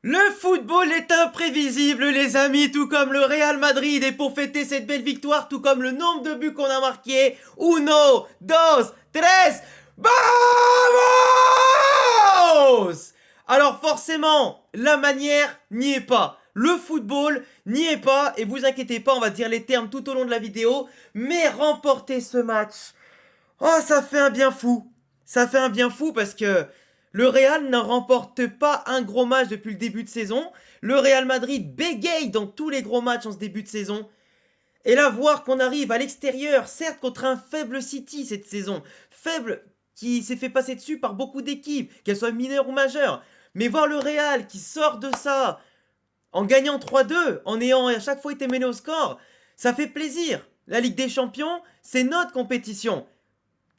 Le football est imprévisible, les amis, tout comme le Real Madrid. Et pour fêter cette belle victoire, tout comme le nombre de buts qu'on a marqués, uno, dos, tres, vamos! Alors forcément, la manière n'y est pas. Le football n'y est pas. Et vous inquiétez pas, on va dire les termes tout au long de la vidéo. Mais remporter ce match, oh, ça fait un bien fou. Ça fait un bien fou parce que le Real n'en remporte pas un gros match depuis le début de saison. Le Real Madrid bégaye dans tous les gros matchs en ce début de saison. Et là, voir qu'on arrive à l'extérieur, certes contre un faible City cette saison, faible qui s'est fait passer dessus par beaucoup d'équipes, qu'elles soient mineures ou majeures, mais voir le Real qui sort de ça en gagnant 3-2, en ayant à chaque fois été mené au score, ça fait plaisir. La Ligue des Champions, c'est notre compétition.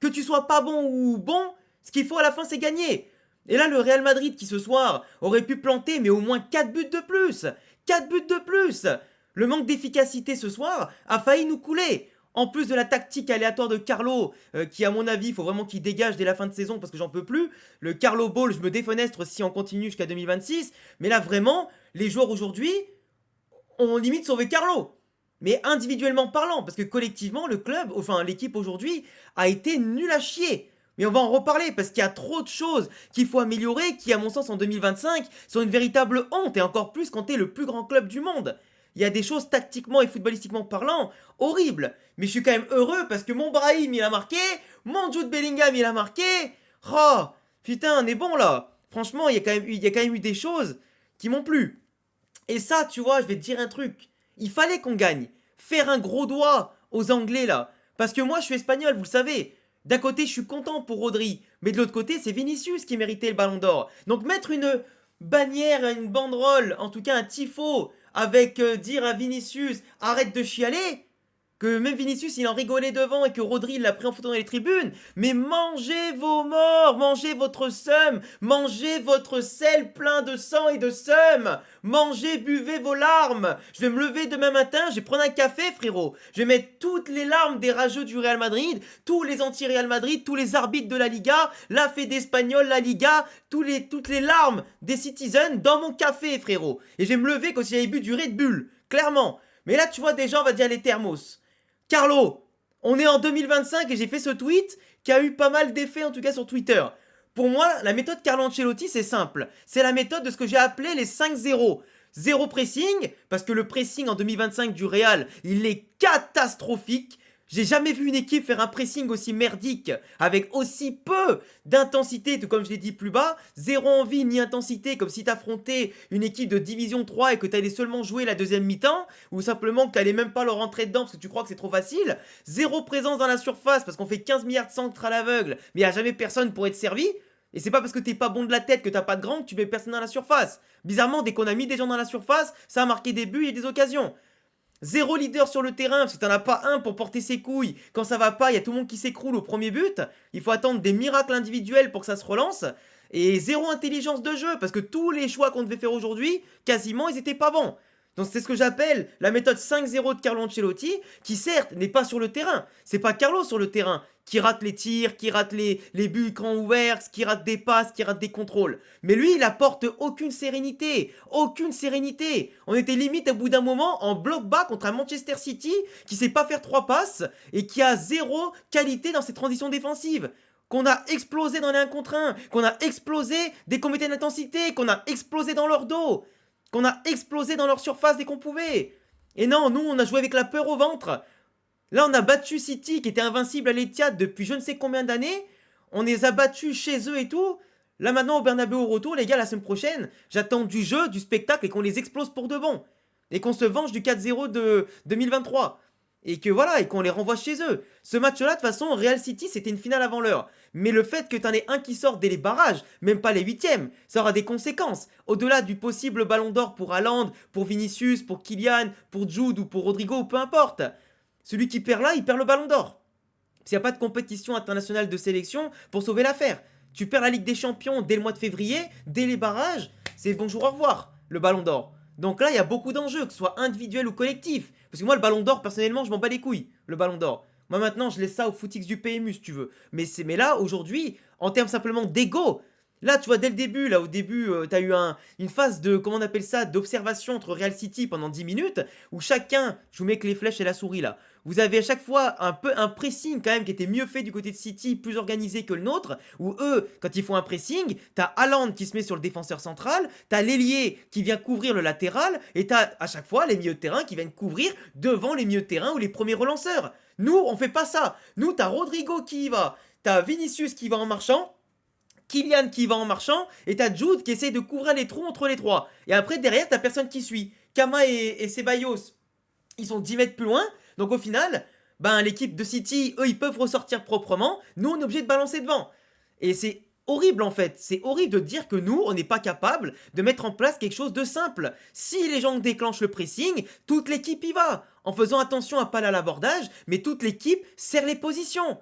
Que tu sois pas bon ou bon, ce qu'il faut à la fin, c'est gagner. Et là, le Real Madrid qui ce soir aurait pu planter, mais au moins 4 buts de plus. 4 buts de plus. Le manque d'efficacité ce soir a failli nous couler. En plus de la tactique aléatoire de Carlo, qui à mon avis, il faut vraiment qu'il dégage dès la fin de saison parce que j'en peux plus. Le Carlo Ball, je me défenestre si on continue jusqu'à 2026. Mais là, vraiment, les joueurs aujourd'hui ont limite sauvé Carlo. Mais individuellement parlant, parce que collectivement, le club, enfin l'équipe aujourd'hui, a été nul à chier. Mais on va en reparler parce qu'il y a trop de choses qu'il faut améliorer qui, à mon sens, en 2025, sont une véritable honte et encore plus quand t'es le plus grand club du monde. Il y a des choses tactiquement et footballistiquement parlant horribles. Mais je suis quand même heureux parce que mon Brahim il a marqué, mon Jude Bellingham il a marqué. Oh, putain, on est bon là. Franchement, il y a quand même eu des choses qui m'ont plu. Et ça, tu vois, je vais te dire un truc. Il fallait qu'on gagne. Faire un gros doigt aux Anglais là. Parce que moi, je suis espagnol, vous le savez. D'un côté, je suis content pour Rodri. Mais de l'autre côté, c'est Vinicius qui méritait le ballon d'or. Donc mettre une bannière, une banderole, en tout cas un tifo, avec dire à Vinicius, arrête de chialer. Que même Vinicius il en rigolait devant et que Rodri il l'a pris en photo dans les tribunes. Mais mangez vos morts, mangez votre seum, mangez votre sel plein de sang et de seum, mangez, buvez vos larmes. Je vais me lever demain matin, je vais prendre un café frérot. Je vais mettre toutes les larmes des rageux du Real Madrid, tous les anti-Real Madrid, tous les arbitres de la Liga, la Fédé espagnole, la Liga, toutes les larmes des citizens dans mon café frérot. Et je vais me lever comme si j'avais bu du Red Bull, clairement. Mais là tu vois déjà on va dire les thermos. Carlo, on est en 2025 et j'ai fait ce tweet qui a eu pas mal d'effets en tout cas sur Twitter. Pour moi, la méthode Carlo Ancelotti, c'est simple. C'est la méthode de ce que j'ai appelé les 5-0. Zéro pressing, parce que le pressing en 2025 du Real, il est catastrophique. J'ai jamais vu une équipe faire un pressing aussi merdique, avec aussi peu d'intensité, tout comme je l'ai dit plus bas, zéro envie ni intensité, comme si t'affrontais une équipe de Division 3 et que t'allais seulement jouer la deuxième mi-temps, ou simplement que t'allais même pas leur rentrer dedans parce que tu crois que c'est trop facile, zéro présence dans la surface parce qu'on fait 15 milliards de centres à l'aveugle, mais y a jamais personne pour être servi, et c'est pas parce que t'es pas bon de la tête que t'as pas de grand que tu mets personne dans la surface. Bizarrement, dès qu'on a mis des gens dans la surface, ça a marqué des buts et des occasions. Zéro leader sur le terrain, parce que t'en as pas un pour porter ses couilles. Quand ça va pas, il y a tout le monde qui s'écroule au premier but. Il faut attendre des miracles individuels pour que ça se relance. Et zéro intelligence de jeu, parce que tous les choix qu'on devait faire aujourd'hui, quasiment, ils étaient pas bons. Donc c'est ce que j'appelle la méthode 5-0 de Carlo Ancelotti, qui certes n'est pas sur le terrain. C'est pas Carlo sur le terrain, qui rate les tirs, qui rate les buts écran ouverts, qui rate des passes, qui rate des contrôles. Mais lui, il apporte aucune sérénité. Aucune sérénité. On était limite au bout d'un moment en bloc bas contre un Manchester City qui sait pas faire 3 passes et qui a zéro qualité dans ses transitions défensives. Qu'on a explosé dans les 1 contre 1, qu'on a explosé des comités d'intensité, qu'on a explosé dans leur dos, qu'on a explosé dans leur surface dès qu'on pouvait. Et non, nous, on a joué avec la peur au ventre. Là, on a battu City, qui était invincible à l'Etihad depuis je ne sais combien d'années. On les a battus chez eux et tout. Là, maintenant, au Bernabeu au retour, les gars, la semaine prochaine, j'attends du jeu, du spectacle et qu'on les explose pour de bon. Et qu'on se venge du 4-0 de 2023. Et que voilà, et qu'on les renvoie chez eux. Ce match-là, de toute façon, Real City, c'était une finale avant l'heure. Mais le fait que t'en aies un qui sort dès les barrages, même pas les huitièmes, ça aura des conséquences. Au-delà du possible ballon d'or pour Haaland, pour Vinicius, pour Kylian, pour Jude ou pour Rodrigo, peu importe. Celui qui perd là, il perd le ballon d'or. S'il n'y a pas de compétition internationale de sélection pour sauver l'affaire. Tu perds la Ligue des Champions dès le mois de février, dès les barrages, c'est bonjour au revoir, le ballon d'or. Donc là, il y a beaucoup d'enjeux, que ce soit individuel ou collectif. Parce que moi, le ballon d'or, personnellement, je m'en bats les couilles, le ballon d'or. Moi, maintenant, je laisse ça au footix du PMU, si tu veux. Mais là, aujourd'hui, en termes simplement d'ego, Là, tu vois, dès le début, là, au début, t'as eu une phase de, comment on appelle ça, d'observation entre Real City pendant 10 minutes, où chacun, je vous mets que les flèches et la souris là, vous avez à chaque fois un peu un pressing quand même qui était mieux fait du côté de City, plus organisé que le nôtre, où eux, quand ils font un pressing, t'as Haaland qui se met sur le défenseur central, t'as l'ailier qui vient couvrir le latéral, et t'as à chaque fois les milieux de terrain qui viennent couvrir devant les milieux de terrain ou les premiers relanceurs. Nous, on fait pas ça. Nous, t'as Rodrigo qui y va, t'as Vinicius qui va en marchant, Kylian qui va en marchant, et t'as Jude qui essaye de couvrir les trous entre les trois. Et après, derrière, t'as personne qui suit. Kama et Ceballos, ils sont 10 mètres plus loin. Donc au final, ben, l'équipe de City, eux, ils peuvent ressortir proprement. Nous, on est obligé de balancer devant. Et c'est horrible en fait. C'est horrible de dire que nous, on n'est pas capable de mettre en place quelque chose de simple. Si les gens déclenchent le pressing, toute l'équipe y va. En faisant attention à pas aller à l'abordage, mais toute l'équipe serre les positions.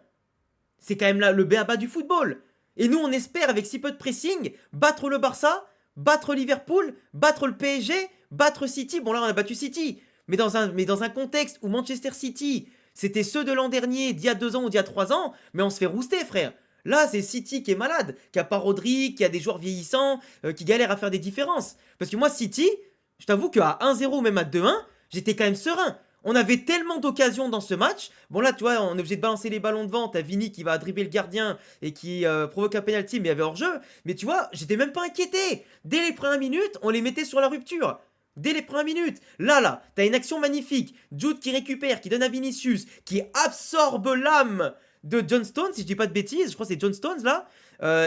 C'est quand même là le b.a.-ba du football. Et nous, on espère, avec si peu de pressing, battre le Barça, battre Liverpool, battre le PSG, battre City. Bon, là, on a battu City. Mais dans un contexte où Manchester City, c'était ceux de l'an dernier, d'il y a 2 ans ou d'il y a 3 ans, mais on se fait rouster, frère. Là, c'est City qui est malade, qui a pas Rodri, qui a des joueurs vieillissants, qui galèrent à faire des différences. Parce que moi, City, je t'avoue qu'à 1-0 ou même à 2-1, j'étais quand même serein. On avait tellement d'occasions dans ce match. Bon là, tu vois, on est obligé de balancer les ballons devant. T'as Vini qui va dribbler le gardien et qui provoque un penalty, mais il y avait hors-jeu. Mais tu vois, j'étais même pas inquiété. Dès les premières minutes, on les mettait sur la rupture. Dès les premières minutes. Là, t'as une action magnifique. Jude qui récupère, qui donne à Vinicius, qui absorbe l'âme de John Stones, si je dis pas de bêtises. Je crois que c'est John Stones là.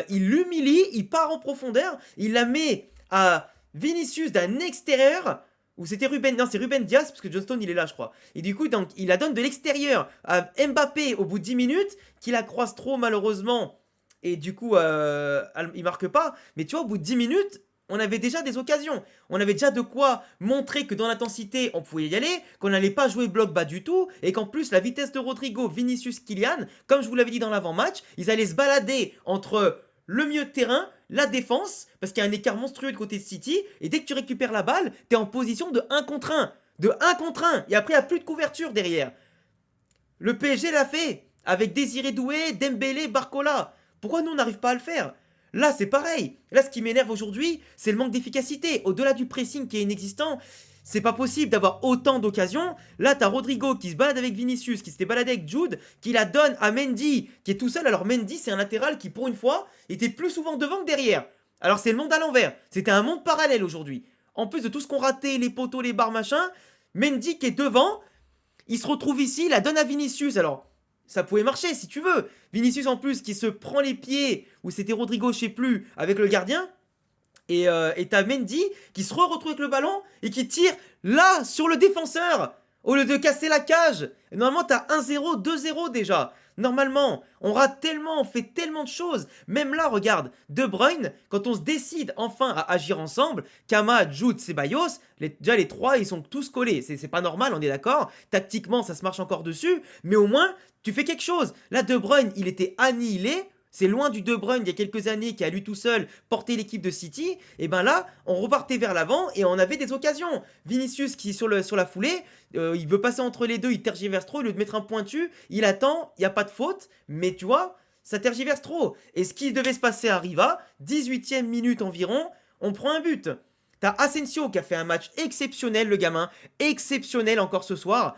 Il l'humilie, il part en profondeur, il la met à Vinicius d'un extérieur. Ou c'était Ruben, non c'est Ruben Diaz parce que Johnston il est là je crois. Et du coup donc il la donne de l'extérieur à Mbappé au bout de 10 minutes, qui la croise trop malheureusement. Et du coup il marque pas. Mais tu vois au bout de 10 minutes, on avait déjà des occasions. On avait déjà de quoi montrer que dans l'intensité on pouvait y aller, qu'on n'allait pas jouer bloc bas du tout, et qu'en plus la vitesse de Rodrigo, Vinicius, Kylian, comme je vous l'avais dit dans l'avant-match, ils allaient se balader entre le milieu de terrain, la défense, parce qu'il y a un écart monstrueux de côté de City, et dès que tu récupères la balle, t'es en position de 1 contre 1. De 1 contre 1. Et après, il n'y a plus de couverture derrière. Le PSG l'a fait, avec Désiré Doué, Dembélé, Barcola. Pourquoi nous, on n'arrive pas à le faire? Là, c'est pareil. Là, ce qui m'énerve aujourd'hui, c'est le manque d'efficacité. Au-delà du pressing qui est inexistant, c'est pas possible d'avoir autant d'occasions. Là, t'as Rodrigo qui se balade avec Vinicius, qui s'était baladé avec Jude, qui la donne à Mendy, qui est tout seul. Alors Mendy, c'est un latéral qui, pour une fois, était plus souvent devant que derrière. Alors c'est le monde à l'envers. C'était un monde parallèle aujourd'hui. En plus de tout ce qu'on ratait, les poteaux, les barres, machin, Mendy qui est devant, il se retrouve ici, il la donne à Vinicius. Alors, ça pouvait marcher si tu veux. Vinicius en plus qui se prend les pieds, ou c'était Rodrigo, je sais plus, avec le gardien. Et t'as Mendy qui se retrouve avec le ballon et qui tire là sur le défenseur au lieu de casser la cage. Et normalement, t'as 1-0, 2-0 déjà. Normalement, on rate tellement, on fait tellement de choses. Même là, regarde, De Bruyne, quand on se décide enfin à agir ensemble, Kama, Jude, Ceballos, déjà les trois, ils sont tous collés. C'est pas normal, on est d'accord. Tactiquement, ça se marche encore dessus. Mais au moins, tu fais quelque chose. Là, De Bruyne, il était annihilé. C'est loin du De Bruyne il y a quelques années qui a lui tout seul porté l'équipe de City. Et ben là, on repartait vers l'avant et on avait des occasions. Vinicius qui sur la foulée, il veut passer entre les deux, il tergiverse trop, il veut mettre un pointu, il attend, il n'y a pas de faute, mais tu vois, ça tergiverse trop. Et ce qui devait se passer arriva, 18e minute environ, on prend un but. T'as Asensio qui a fait un match exceptionnel, le gamin, exceptionnel encore ce soir.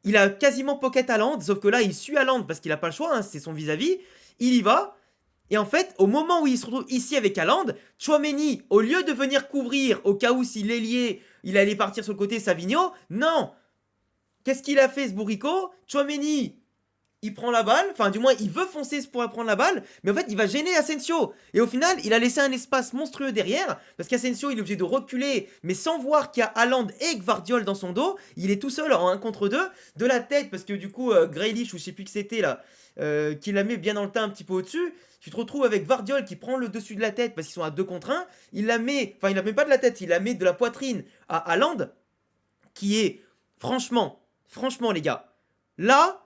Il a quasiment pocket Haaland, sauf que là, il suit Haaland parce qu'il n'a pas le choix, hein, c'est son vis-à-vis. Il y va, et en fait, au moment où il se retrouve ici avec Haaland, Tchouaméni, au lieu de venir couvrir au cas où s'il est lié, il allait partir sur le côté Savigno, non. Qu'est-ce qu'il a fait ce bourrico? Tchouaméni, il prend la balle, enfin du moins il veut foncer pour prendre la balle, mais en fait il va gêner Asensio. Et au final, il a laissé un espace monstrueux derrière, parce qu'Asensio il est obligé de reculer, mais sans voir qu'il y a Haaland et Gvardiol dans son dos, il est tout seul en 1 contre 2, de la tête, parce que du coup Grealish ou je sais plus qui c'était là, qui la met bien dans le tas un petit peu au-dessus, tu te retrouves avec Gvardiol qui prend le dessus de la tête parce qu'ils sont à 2 contre 1, il la met pas de la tête, il la met de la poitrine à Haaland, qui est, franchement les gars, là,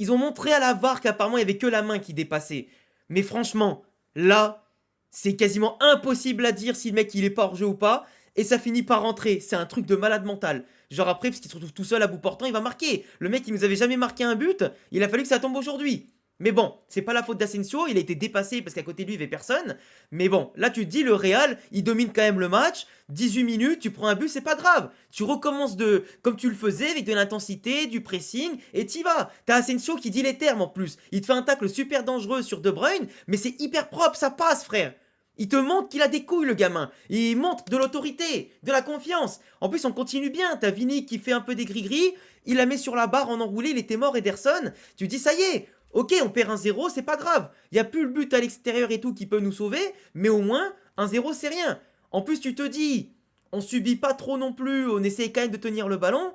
ils ont montré à la VAR qu'apparemment il n'y avait que la main qui dépassait. Mais franchement, là, c'est quasiment impossible à dire si le mec il est pas hors jeu ou pas. Et ça finit par rentrer. C'est un truc de malade mental. Genre après, parce qu'il se retrouve tout seul à bout portant, il va marquer. Le mec, il nous avait jamais marqué un but. Il a fallu que ça tombe aujourd'hui. Mais bon, c'est pas la faute d'Asensio, il a été dépassé parce qu'à côté de lui, il n'y avait personne. Mais bon, là tu te dis, le Real, il domine quand même le match. 18 minutes, tu prends un but, c'est pas grave. Tu recommences comme tu le faisais, avec de l'intensité, du pressing, et t'y vas. T'as Asensio qui dit les termes en plus. Il te fait un tacle super dangereux sur De Bruyne, mais c'est hyper propre, ça passe, frère. Il te montre qu'il a des couilles, le gamin. Il montre de l'autorité, de la confiance. En plus, on continue bien. T'as Vini qui fait un peu des gris-gris. Il la met sur la barre en enroulé. Il était mort, Ederson. Tu dis, ça y est. Ok, on perd 1-0, c'est pas grave. Il n'y a plus le but à l'extérieur et tout qui peut nous sauver. Mais au moins, 1-0, c'est rien. En plus, tu te dis, on subit pas trop non plus. On essaye quand même de tenir le ballon.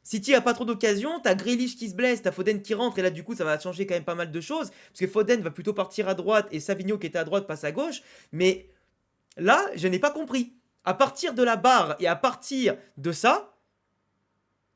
City a pas trop d'occasions, t'as Grealish qui se blesse, t'as Foden qui rentre, et là du coup ça va changer quand même pas mal de choses, parce que Foden va plutôt partir à droite, et Savigno qui était à droite passe à gauche, mais là, je n'ai pas compris. À partir de la barre, et à partir de ça,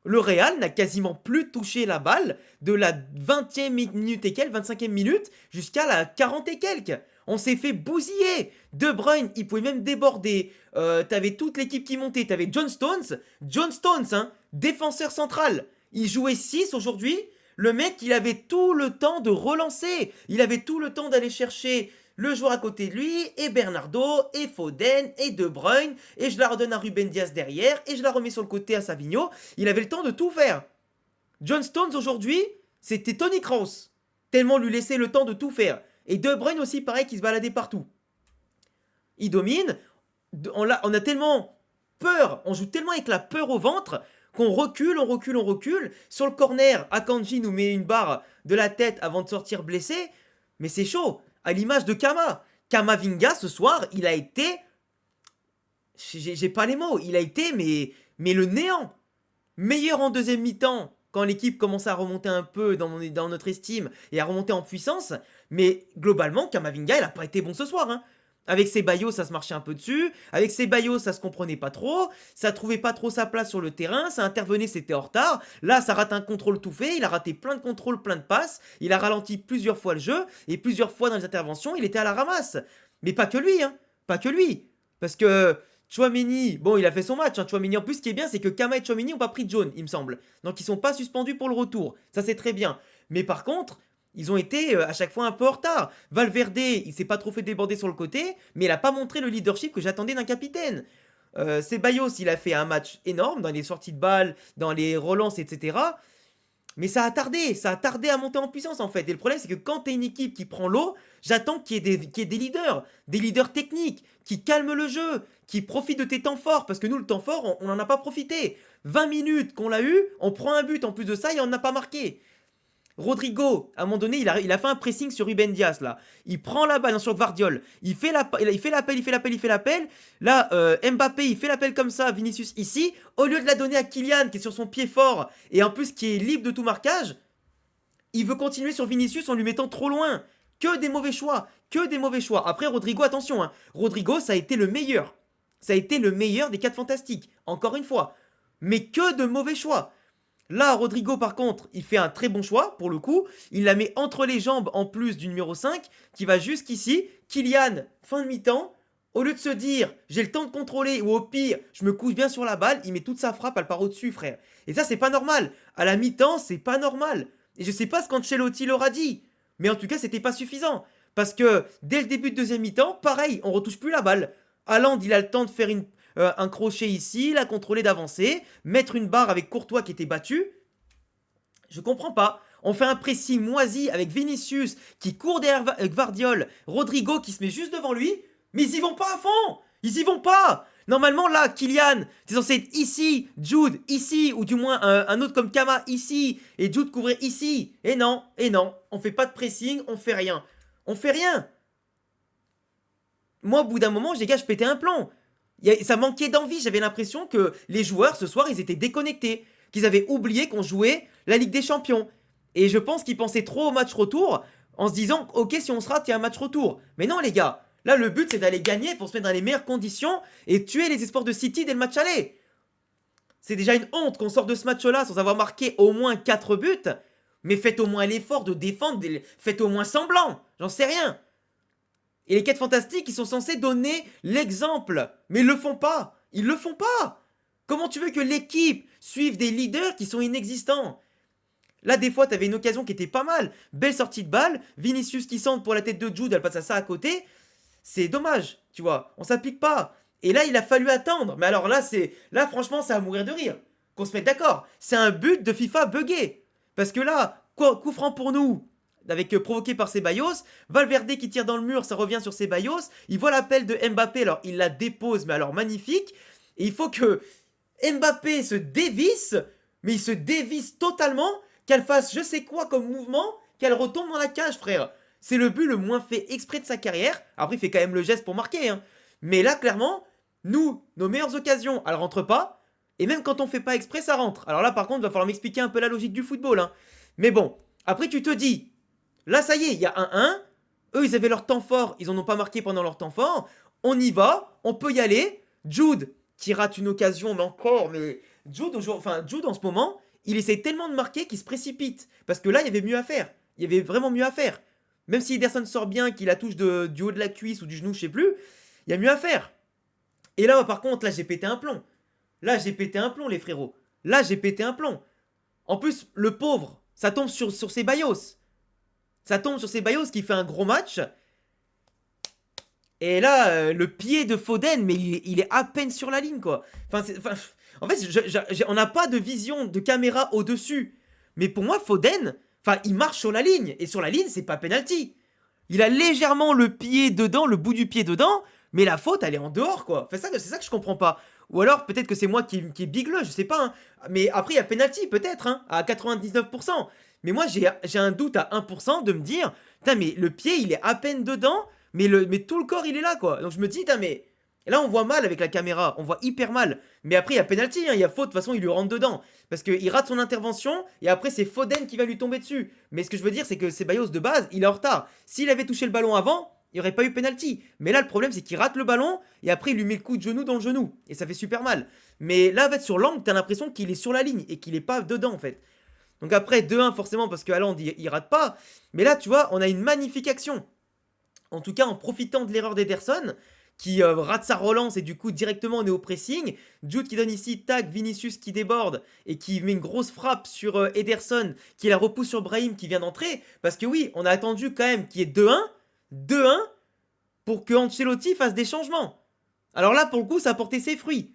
le Real n'a quasiment plus touché la balle de la 20e minute et quelques, 25e minute, jusqu'à la 40 et quelques. On s'est fait bousiller. De Bruyne, il pouvait même déborder. T'avais toute l'équipe qui montait. T'avais John Stones. John Stones, hein, défenseur central. Il jouait 6 aujourd'hui. Le mec, il avait tout le temps de relancer. Il avait tout le temps d'aller chercher le joueur à côté de lui, et Bernardo, et Foden, et De Bruyne, et je la redonne à Ruben Diaz derrière, et je la remets sur le côté à Savigno. Il avait le temps de tout faire. John Stones aujourd'hui, c'était Tony Kroos. Tellement lui laisser le temps de tout faire. Et De Bruyne aussi, pareil, qui se baladait partout. Il domine. On a tellement peur, on joue tellement avec la peur au ventre qu'on recule, on recule, on recule. Sur le corner, Akanji nous met une barre de la tête avant de sortir blessé. Mais c'est chaud. À l'image de Kama. Kamavinga, ce soir, il a été... J'ai pas les mots. Il a été, mais le néant. Meilleur en deuxième mi-temps, quand l'équipe commence à remonter un peu dans notre estime et à remonter en puissance. Mais globalement, Kamavinga, il a pas été bon ce soir. Hein. Avec Ceballos, ça se marchait un peu dessus. Avec Ceballos, ça se comprenait pas trop. Ça trouvait pas trop sa place sur le terrain. Ça intervenait, c'était en retard. Là, ça rate un contrôle tout fait. Il a raté plein de contrôles, plein de passes. Il a ralenti plusieurs fois le jeu. Et plusieurs fois dans les interventions, il était à la ramasse. Mais pas que lui, hein. Pas que lui. Parce que Tchouaméni, bon, il a fait son match. Hein. Tchouaméni, en plus, ce qui est bien, c'est que Kama et Tchouaméni n'ont pas pris de jaune, il me semble. Donc, ils sont pas suspendus pour le retour. Ça, c'est très bien. Mais par contre, ils ont été à chaque fois un peu en retard. Valverde, il s'est pas trop fait déborder sur le côté, mais il a pas montré le leadership que j'attendais d'un capitaine. Ceballos, il a fait un match énorme dans les sorties de balles, dans les relances, etc. Mais ça a tardé à monter en puissance en fait. Et le problème, c'est que quand t'es une équipe qui prend l'eau, j'attends qu'il y ait des leaders techniques, qui calment le jeu, qui profitent de tes temps forts. Parce que nous, le temps fort, on n'en a pas profité. 20 minutes qu'on l'a eu, on prend un but en plus de ça et on n'a pas marqué. Rodrigo, à un moment donné, il a fait un pressing sur Ruben Dias là. Il prend la balle sur Gvardiol. Il fait l'appel. Là, Mbappé, il fait l'appel comme ça, Vinicius ici. Au lieu de la donner à Kylian qui est sur son pied fort et en plus qui est libre de tout marquage, il veut continuer sur Vinicius en lui mettant trop loin. Que des mauvais choix. Que des mauvais choix. Après, Rodrigo, attention. Hein. Rodrigo, ça a été le meilleur. Ça a été le meilleur des 4 fantastiques. Encore une fois. Mais que de mauvais choix. Là, Rodrigo, par contre, il fait un très bon choix, pour le coup. Il la met entre les jambes en plus du numéro 5, qui va jusqu'ici. Kylian, fin de mi-temps. Au lieu de se dire, j'ai le temps de contrôler, ou au pire, je me couche bien sur la balle, il met toute sa frappe, elle part au-dessus, frère. Et ça, c'est pas normal. À la mi-temps, c'est pas normal. Et je sais pas ce qu'Ancelotti leur a dit. Mais en tout cas, c'était pas suffisant. Parce que dès le début de deuxième mi-temps, pareil, on retouche plus la balle. Haaland, il a le temps de faire un crochet ici, la contrôler d'avancer, mettre une barre avec Courtois qui était battu. Je comprends pas. On fait un pressing moisi avec Vinicius qui court derrière Gvardiol, Rodrigo qui se met juste devant lui, mais ils y vont pas à fond. Ils y vont pas. Normalement là, Kylian, t'es censé être ici, Jude ici, ou du moins un autre comme Kama ici, et Jude couvrir ici. Et non, on fait pas de pressing, on fait rien. On fait rien. Moi, au bout d'un moment, les gars, je pétais un plomb. Ça manquait d'envie. J'avais l'impression que les joueurs, ce soir, ils étaient déconnectés. Qu'ils avaient oublié qu'on jouait la Ligue des Champions. Et je pense qu'ils pensaient trop au match retour en se disant, ok, si on se rate, il y a un match retour. Mais non, les gars. Là, le but, c'est d'aller gagner pour se mettre dans les meilleures conditions et tuer les espoirs de City dès le match aller. C'est déjà une honte qu'on sorte de ce match-là sans avoir marqué au moins 4 buts. Mais faites au moins l'effort de défendre. Faites au moins semblant. J'en sais rien. Et les 4 fantastiques, ils sont censés donner l'exemple. Mais ils le font pas. Ils le font pas. Comment tu veux que l'équipe suive des leaders qui sont inexistants? Là, des fois, t'avais une occasion qui était pas mal. Belle sortie de balle. Vinicius qui centre pour la tête de Jude, elle passe à ça à côté. C'est dommage, tu vois. On s'applique pas. Et là, il a fallu attendre. Mais alors là, là, franchement, ça va mourir de rire. Qu'on se mette d'accord. C'est un but de FIFA buggé. Parce que là, coup franc pour nous, avec provoqué par Ceballos. Valverde qui tire dans le mur, ça revient sur Ceballos. Il voit l'appel de Mbappé, alors il la dépose, mais alors magnifique. Et il faut que Mbappé se dévisse, mais il se dévisse totalement, qu'elle fasse je sais quoi comme mouvement, qu'elle retombe dans la cage, frère. C'est le but le moins fait exprès de sa carrière. Après, il fait quand même le geste pour marquer, hein. Mais là, clairement, nous, nos meilleures occasions, elles rentrent pas. Et même quand on fait pas exprès, ça rentre. Alors là, par contre, il va falloir m'expliquer un peu la logique du football, hein. Mais bon, après, tu te dis, là, ça y est, il y a 1-1. Eux, ils avaient leur temps fort, ils en ont pas marqué pendant leur temps fort. On y va, on peut y aller. Jude, qui rate une occasion, mais encore, mais Jude en ce moment, il essaie tellement de marquer qu'il se précipite. Parce que là, il y avait mieux à faire. Il y avait vraiment mieux à faire. Même si Ederson sort bien, qu'il la touche du haut de la cuisse ou du genou, je sais plus, il y a mieux à faire. Et là, par contre, là, j'ai pété un plomb. Là, j'ai pété un plomb, les frérots. Là, j'ai pété un plomb. En plus, le pauvre, ça tombe sur Ceballos. Ça tombe sur Ceballos qui fait un gros match. Et là, le pied de Foden, mais il est à peine sur la ligne, quoi. En fait, on n'a pas de vision de caméra au-dessus. Mais pour moi, Foden, il marche sur la ligne. Et sur la ligne, c'est pas penalty. Il a légèrement le pied dedans, le bout du pied dedans, mais la faute, elle est en dehors, quoi. C'est ça que je comprends pas. Ou alors, peut-être que c'est moi qui est bigleux, je sais pas, hein. Mais après, il y a penalty, peut-être, hein, à 99%. Mais moi, j'ai un doute à 1% de me dire, putain, mais le pied, il est à peine dedans, mais tout le corps, il est là, quoi. Donc je me dis, putain, mais et là, on voit mal avec la caméra, on voit hyper mal. Mais après, il y a penalty, hein, il y a faute, de toute façon, il lui rentre dedans. Parce qu'il rate son intervention, et après, c'est Foden qui va lui tomber dessus. Mais ce que je veux dire, c'est que Ceballos, de base, il est en retard. S'il avait touché le ballon avant, il n'y aurait pas eu penalty. Mais là, le problème, c'est qu'il rate le ballon, et après, il lui met le coup de genou dans le genou. Et ça fait super mal. Mais là, en fait, sur l'angle, t'as l'impression qu'il est sur la ligne, et qu'il est pas dedans, en fait. Donc après, 2-1, forcément, parce que Haaland, il rate pas. Mais là, tu vois, on a une magnifique action. En tout cas, en profitant de l'erreur d'Ederson, qui rate sa relance et du coup directement on est au pressing. Jude qui donne ici, tac, Vinicius qui déborde et qui met une grosse frappe sur Ederson, qui la repousse sur Brahim qui vient d'entrer. Parce que oui, on a attendu quand même qu'il y ait 2-1 pour que Ancelotti fasse des changements. Alors là, pour le coup, ça a porté ses fruits.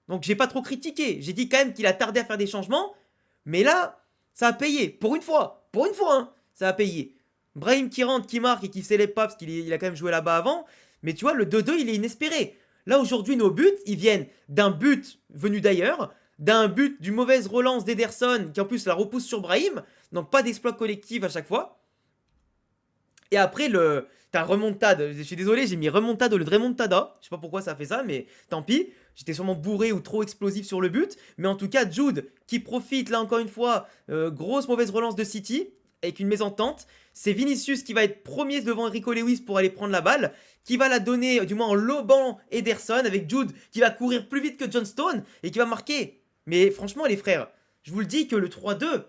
Donc j'ai pas trop critiqué. J'ai dit quand même qu'il a tardé à faire des changements. Mais là, ça a payé. Pour une fois, hein, ça a payé. Brahim qui rentre, qui marque et qui célèbre pas parce qu'il a quand même joué là-bas avant. Mais tu vois, le 2-2, il est inespéré. Là, aujourd'hui, nos buts, ils viennent d'un but venu d'ailleurs, d'un but d'une mauvaise relance d'Ederson, qui en plus la repousse sur Brahim. Donc, pas d'exploit collectif à chaque fois. Et après, t'as remontade. Je suis désolé, j'ai mis remontade au lieu de remontada. Je sais pas pourquoi ça a fait ça, mais tant pis. J'étais sûrement bourré ou trop explosif sur le but. Mais en tout cas, Jude qui profite, là encore une fois, grosse mauvaise relance de City, avec une mésentente. C'est Vinicius qui va être premier devant Rico Lewis pour aller prendre la balle, qui va la donner, du moins en lobant Ederson, avec Jude qui va courir plus vite que John Stone et qui va marquer. Mais franchement, les frères, je vous le dis que le 3-2,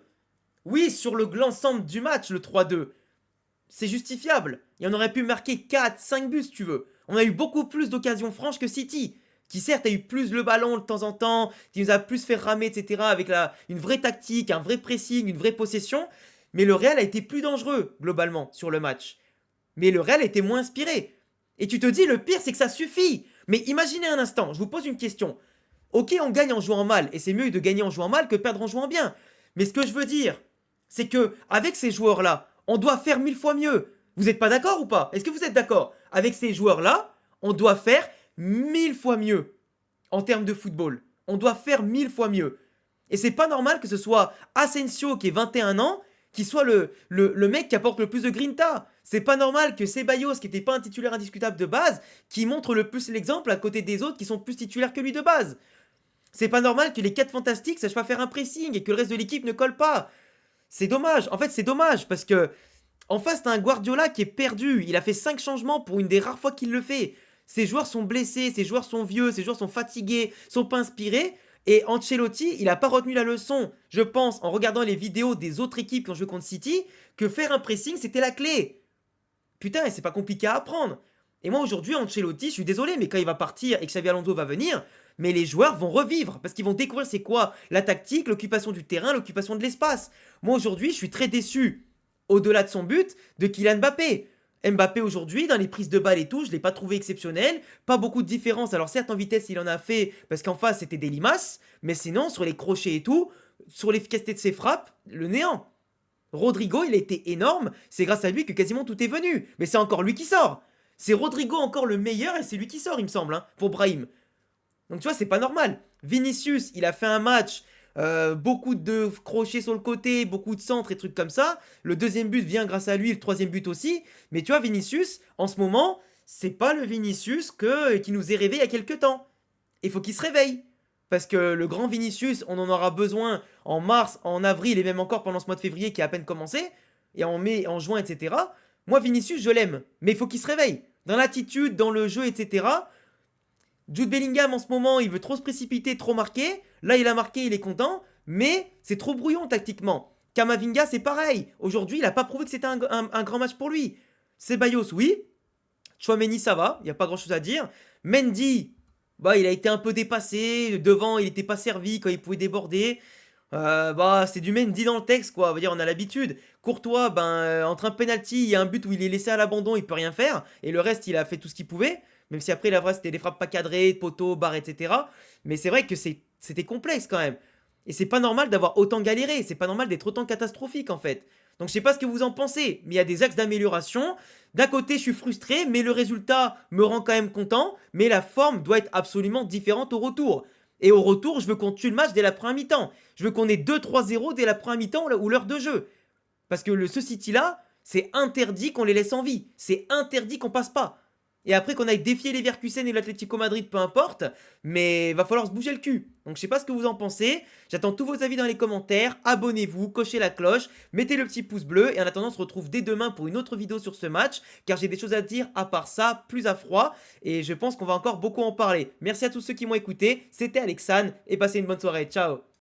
oui, sur l'ensemble du match, le 3-2, c'est justifiable. Et on aurait pu marquer 4, 5 buts si tu veux. On a eu beaucoup plus d'occasions franches que City, qui certes a eu plus le ballon de temps en temps, qui nous a plus fait ramer, etc. avec une vraie tactique, un vrai pressing, une vraie possession. Mais le Real a été plus dangereux, globalement, sur le match. Mais le Real a été moins inspiré. Et tu te dis, le pire, c'est que ça suffit. Mais imaginez un instant, je vous pose une question. Ok, on gagne en jouant mal, et c'est mieux de gagner en jouant mal que perdre en jouant bien. Mais ce que je veux dire, c'est que avec ces joueurs-là, on doit faire 1000 fois mieux. Vous n'êtes pas d'accord ou pas? Est-ce que vous êtes d'accord? Avec ces joueurs-là, on doit faire 1000 fois mieux en termes de football. On doit faire 1000 fois mieux. Et c'est pas normal que ce soit Asensio qui ait 21 ans qui soit le mec qui apporte le plus de grinta. C'est pas normal que Ceballos, qui n'était pas un titulaire indiscutable de base, qui montre le plus l'exemple à côté des autres qui sont plus titulaires que lui de base. C'est pas normal que les 4 fantastiques sachent pas faire un pressing et que le reste de l'équipe ne colle pas. C'est dommage. En fait, c'est dommage parce que en face, t'as un Guardiola qui est perdu. Il a fait 5 changements pour une des rares fois qu'il le fait. Ses joueurs sont blessés, ses joueurs sont vieux, ses joueurs sont fatigués, sont pas inspirés. Et Ancelotti, il n'a pas retenu la leçon, je pense, en regardant les vidéos des autres équipes qui ont joué contre City, que faire un pressing, c'était la clé. Putain, et c'est pas compliqué à apprendre. Et moi, aujourd'hui, Ancelotti, je suis désolé, mais quand il va partir et que Xabi Alonso va venir, mais les joueurs vont revivre parce qu'ils vont découvrir c'est quoi la tactique, l'occupation du terrain, l'occupation de l'espace. Moi aujourd'hui, je suis très déçu, au-delà de son but, de Kylian Mbappé. Mbappé aujourd'hui, dans les prises de balles et tout, je l'ai pas trouvé exceptionnel. Pas beaucoup de différence. Alors certes, en vitesse, il en a fait parce qu'en face, c'était des limaces. Mais sinon, sur les crochets et tout, sur l'efficacité de ses frappes, le néant. Rodrigo, il a été énorme. C'est grâce à lui que quasiment tout est venu. Mais c'est encore lui qui sort. C'est Rodrigo encore le meilleur et c'est lui qui sort, il me semble, hein, pour Brahim. Donc tu vois, c'est pas normal. Vinicius, il a fait un match, beaucoup de crochets sur le côté, beaucoup de centres et trucs comme ça. Le deuxième but vient grâce à lui, le troisième but aussi. Mais tu vois, Vinicius, en ce moment, c'est pas le Vinicius qui nous est rêvé il y a quelques temps. Il faut qu'il se réveille. Parce que le grand Vinicius, on en aura besoin en mars, en avril et même encore pendant ce mois de février qui a à peine commencé, et en mai, en juin, etc. Moi, Vinicius, je l'aime, mais il faut qu'il se réveille. Dans l'attitude, dans le jeu, etc. Jude Bellingham, en ce moment, il veut trop se précipiter, trop marquer. Là, il a marqué, il est content, mais c'est trop brouillon tactiquement. Kamavinga, c'est pareil. Aujourd'hui, il n'a pas prouvé que c'était un grand match pour lui. Ceballos, oui. Chouameni, ça va, il n'y a pas grand-chose à dire. Mendy, bah, il a été un peu dépassé. Devant, il n'était pas servi quand il pouvait déborder. Bah, c'est du Mendy dans le texte, quoi. On va dire, on a l'habitude. Courtois, ben, entre un penalty et un but où il est laissé à l'abandon, il peut rien faire. Et le reste, il a fait tout ce qu'il pouvait. Même si après, la vraie, c'était des frappes pas cadrées, poteaux, barres, etc. Mais c'est vrai que c'était complexe quand même. Et c'est pas normal d'avoir autant galéré. C'est pas normal d'être autant catastrophique, en fait. Donc, je sais pas ce que vous en pensez, mais il y a des axes d'amélioration. D'un côté, je suis frustré, mais le résultat me rend quand même content. Mais la forme doit être absolument différente au retour. Et au retour, je veux qu'on tue le match dès la première mi-temps. Je veux qu'on ait 2-3-0 dès la première mi-temps ou l'heure de jeu. Parce que ce City-là, c'est interdit qu'on les laisse en vie. C'est interdit qu'on passe pas. Et après qu'on aille défier les Leverkusen et l'Atlético Madrid, peu importe, mais va falloir se bouger le cul. Donc je sais pas ce que vous en pensez, j'attends tous vos avis dans les commentaires, abonnez-vous, cochez la cloche, mettez le petit pouce bleu, et en attendant on se retrouve dès demain pour une autre vidéo sur ce match, car j'ai des choses à dire à part ça, plus à froid, et je pense qu'on va encore beaucoup en parler. Merci à tous ceux qui m'ont écouté, c'était Alexandre, et passez une bonne soirée, ciao.